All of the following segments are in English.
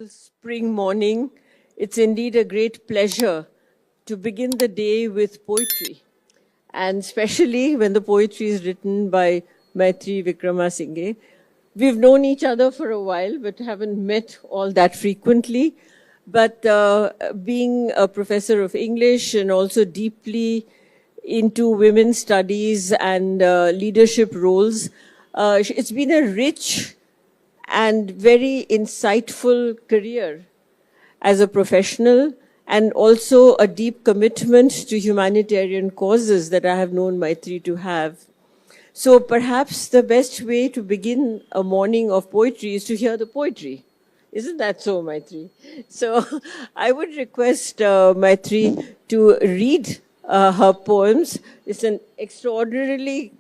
Spring morning, it's indeed a great pleasure to begin the day with poetry, and especially when the poetry is written by Maithree Wickremesinghe. We've known each other for a while, but haven't met all that frequently. But being a professor of English and also deeply into women's studies and leadership roles, it's been a rich and very insightful career as a professional, and also a deep commitment to humanitarian causes that I have known Maithree to have. So perhaps the best way to begin a morning of poetry is to hear the poetry. Isn't that so, Maithree? So I would request Maithree to read her poems. It's an extraordinarily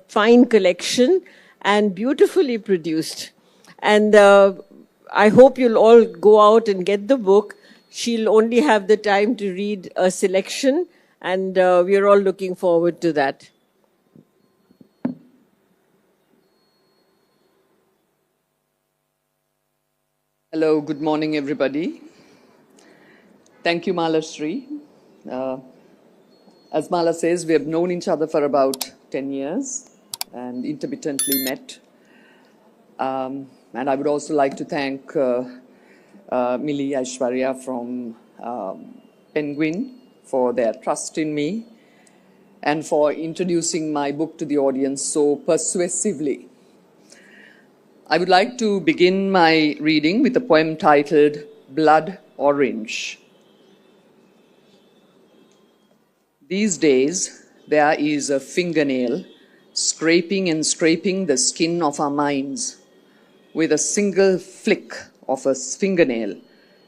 fine collection and beautifully produced. And I hope you'll all go out and get the book. She'll only have the time to read a selection, and we're all looking forward to that. Hello, good morning, everybody. Thank you, Maithree. As Mala says, we have known each other for about 10 years and intermittently met. And I would also like to thank Millie Aishwarya from Penguin for their trust in me and for introducing my book to the audience so persuasively. I would like to begin my reading with a poem titled Blood Orange. These days, there is a fingernail scraping and scraping the skin of our minds with a single flick of a fingernail,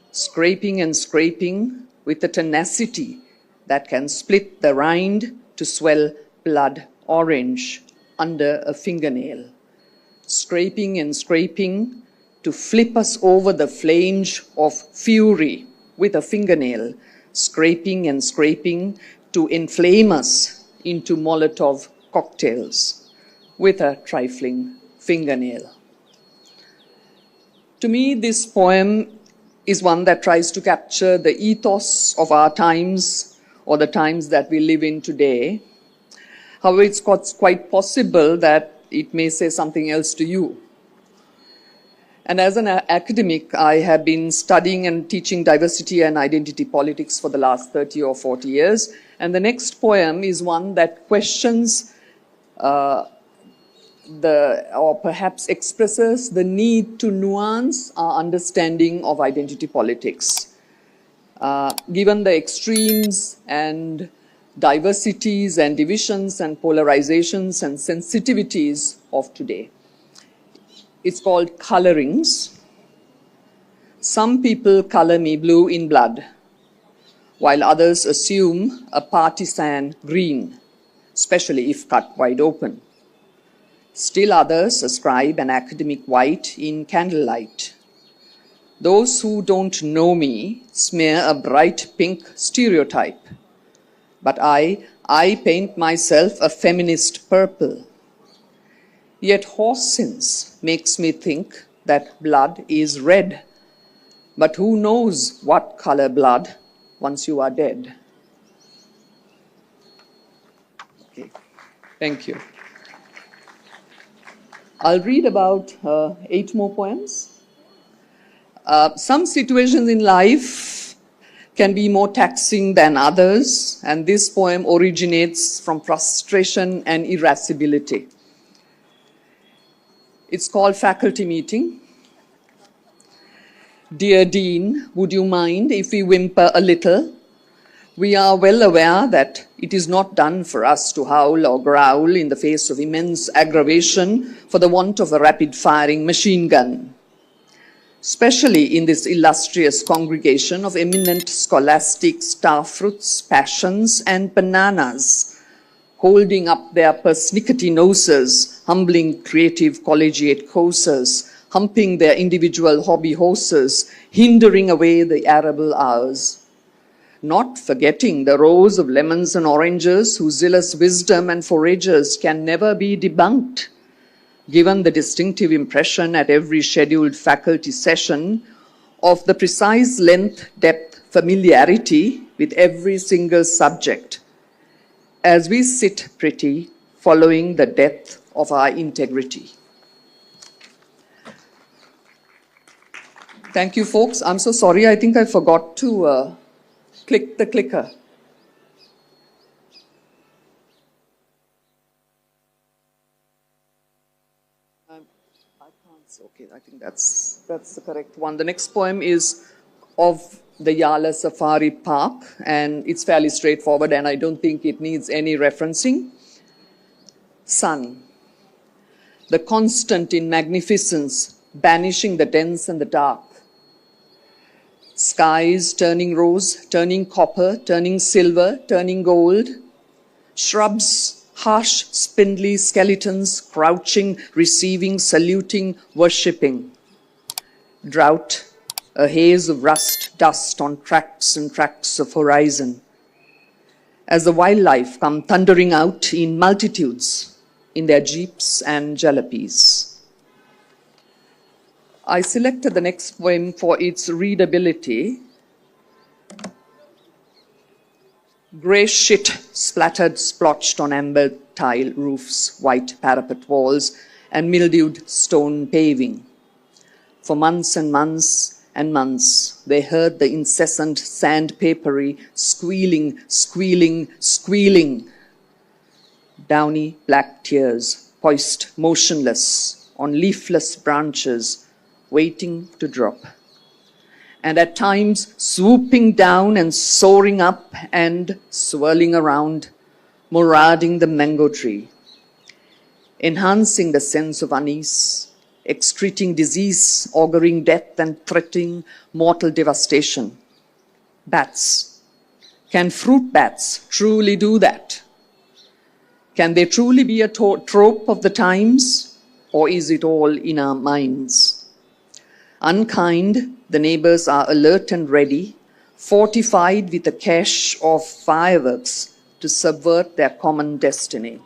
scraping and scraping with a tenacity that can split the rind to swell blood orange under a fingernail, scraping and scraping to flip us over the flange of fury with a fingernail, scraping and scraping to inflame us into Molotov cocktails with a trifling fingernail. To me, this poem is one that tries to capture the ethos of our times or the times that we live in today. However, it's quite possible that it may say something else to you. And as an academic, I have been studying and teaching diversity and identity politics for the last 30 or 40 years. And the next poem is one that questions or perhaps expresses the need to nuance our understanding of identity politics. Given the extremes and diversities and divisions and polarizations and sensitivities of today. It's called Colorings. Some people color me blue in blood, while others assume a partisan green, especially if cut wide open. Still others ascribe an academic white in candlelight. Those who don't know me smear a bright pink stereotype. But I paint myself a feminist purple. Yet horse sense makes me think that blood is red. But who knows what color blood once you are dead? Okay. Thank you. I'll read about 8 more poems. Some situations in life can be more taxing than others, and this poem originates from frustration and irascibility. It's called Faculty Meeting. Dear Dean, would you mind if we whimper a little? We are well aware that it is not done for us to howl or growl in the face of immense aggravation for the want of a rapid-firing machine gun, especially in this illustrious congregation of eminent scholastic starfruits, passions, and bananas, holding up their persnickety noses, humbling creative collegiate courses, humping their individual hobby horses, hindering away the arable hours. Not forgetting the rows of lemons and oranges whose zealous wisdom and foragers can never be debunked, given the distinctive impression at every scheduled faculty session of the precise length, depth, familiarity with every single subject as we sit pretty, following the depth of our integrity. Thank you, folks. I'm so sorry. I think I forgot to click the clicker. Okay, I think that's the correct one. The next poem is of the Yala Safari Park, and it's fairly straightforward, and I don't think it needs any referencing. Sun, the constant in magnificence, banishing the dense and the dark. Skies turning rose, turning copper, turning silver, turning gold. Shrubs, harsh, spindly skeletons, crouching, receiving, saluting, worshipping. Drought, a haze of rust, dust on tracks and tracks of horizon. As the wildlife come thundering out in multitudes in their jeeps and jalopies. I selected the next poem for its readability. Grey shit splattered, splotched on amber tile roofs, white parapet walls, and mildewed stone paving. For months and months and months, they heard the incessant sandpapery squealing, squealing, squealing. Downy black tears, poised motionless on leafless branches, waiting to drop. And at times swooping down and soaring up and swirling around, marauding the mango tree, enhancing the sense of unease, excreting disease, auguring death and threatening mortal devastation. Bats. Can fruit bats truly do that? Can they truly be a trope of the times, or is it all in our minds? Unkind, the neighbors are alert and ready, fortified with a cache of fireworks to subvert their common destiny.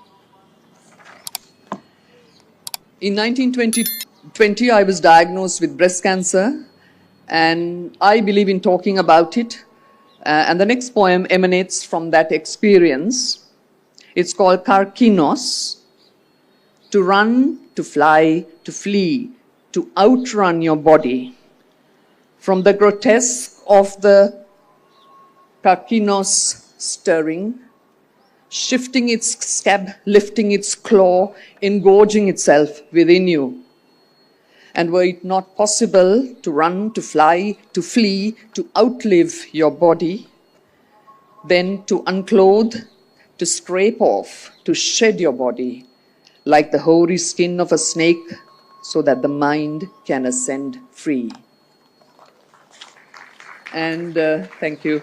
In 1920, I was diagnosed with breast cancer, and I believe in talking about it. And the next poem emanates from that experience. It's called Karkinos. To run, to fly, to flee, to outrun your body. From the grotesque of the Karkinos stirring, shifting its scab, lifting its claw, engorging itself within you. And were it not possible to run, to fly, to flee, to outlive your body, then to unclothe, to scrape off, to shed your body, like the hoary skin of a snake, so that the mind can ascend free. And thank you.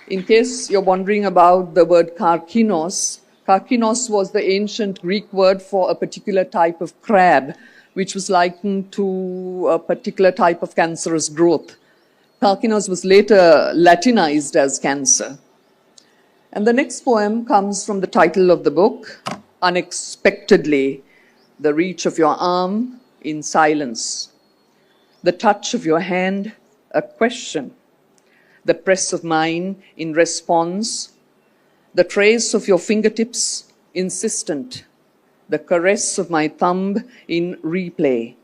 In case you're wondering about the word karkinos, karkinos was the ancient Greek word for a particular type of crab, which was likened to a particular type of cancerous growth. Karkinos was later Latinized as cancer. And the next poem comes from the title of the book, Unexpectedly, the reach of your arm in silence, the touch of your hand, a question, the press of mine in response, the trace of your fingertips insistent, the caress of my thumb in replay,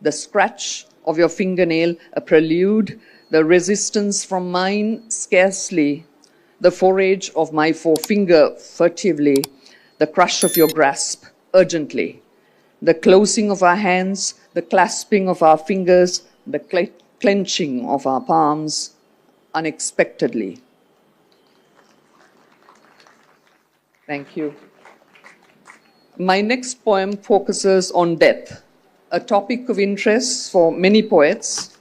the scratch of your fingernail a prelude, the resistance from mine scarcely, the forage of my forefinger furtively, the crush of your grasp urgently, the closing of our hands, the clasping of our fingers, the clenching of our palms unexpectedly. Thank you. My next poem focuses on death, a topic of interest for many poets.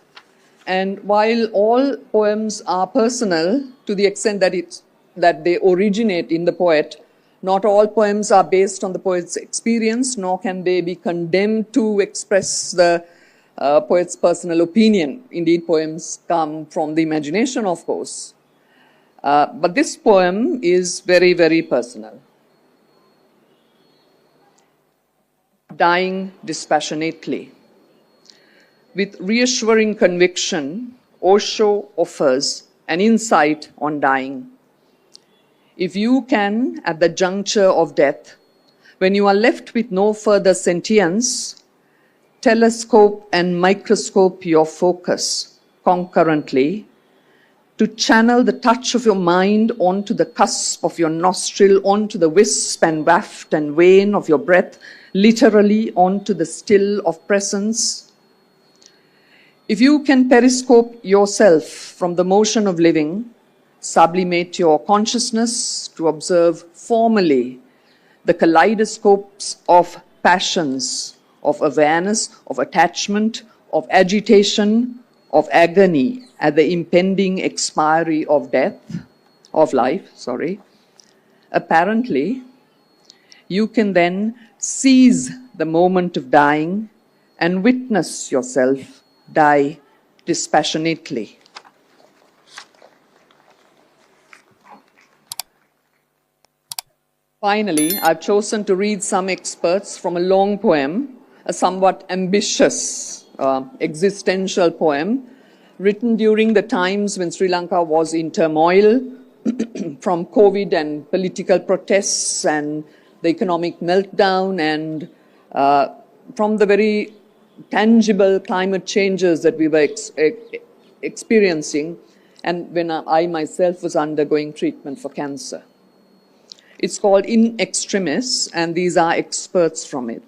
And while all poems are personal to the extent that they originate in the poet, not all poems are based on the poet's experience, nor can they be condemned to express the poet's personal opinion. Indeed, poems come from the imagination, of course. But this poem is very, very personal. Dying dispassionately. With reassuring conviction, Osho offers an insight on dying. If you can, at the juncture of death, when you are left with no further sentience, telescope and microscope your focus concurrently to channel the touch of your mind onto the cusp of your nostril, onto the wisp and waft and wane of your breath, literally onto the still of presence. If you can periscope yourself from the motion of living, sublimate your consciousness to observe formally the kaleidoscopes of passions, of awareness, of attachment, of agitation, of agony at the impending expiry of life, apparently, you can then seize the moment of dying and witness yourself die dispassionately. Finally, I've chosen to read some excerpts from a long poem, a somewhat ambitious existential poem written during the times when Sri Lanka was in turmoil from COVID and political protests and the economic meltdown and from the very tangible climate changes that we were experiencing, and when I myself was undergoing treatment for cancer. It's called In Extremis, and these are excerpts from it.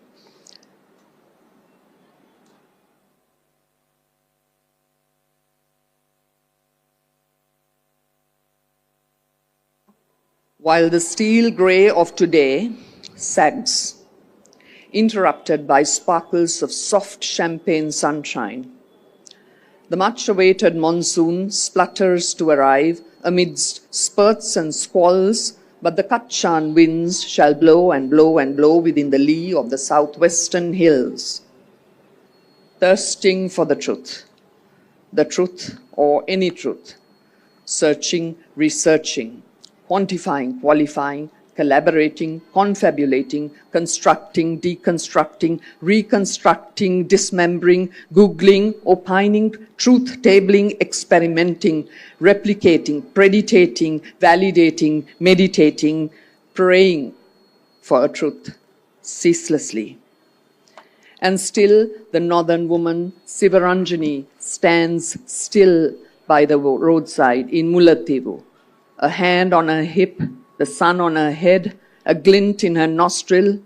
While the steel grey of today sags, interrupted by sparkles of soft champagne sunshine, the much-awaited monsoon splutters to arrive amidst spurts and squalls, but the Kachan winds shall blow and blow and blow within the lee of the southwestern hills, thirsting for the truth or any truth, searching, researching, quantifying, qualifying, collaborating, confabulating, constructing, deconstructing, reconstructing, dismembering, Googling, opining, truth-tabling, experimenting, replicating, preditating, validating, meditating, praying for a truth ceaselessly. And still the northern woman, Sivaranjani, stands still by the roadside in Mullaitivu, a hand on her hip, the sun on her head, a glint in her nostril,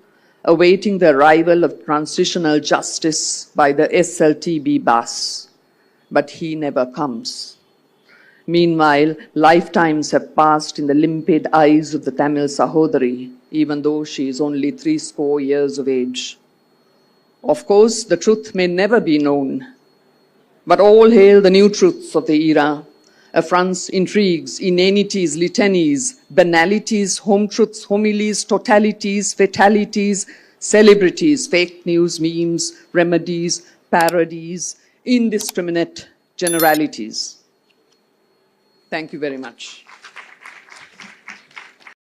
awaiting the arrival of transitional justice by the SLTB bus. But he never comes. Meanwhile, lifetimes have passed in the limpid eyes of the Tamil Sahodari, even though she is only 70 years of age. Of course, the truth may never be known, but all hail the new truths of the era. Affronts, intrigues, inanities, litanies, banalities, home truths, homilies, totalities, fatalities, celebrities, fake news, memes, remedies, parodies, indiscriminate generalities. Thank you very much.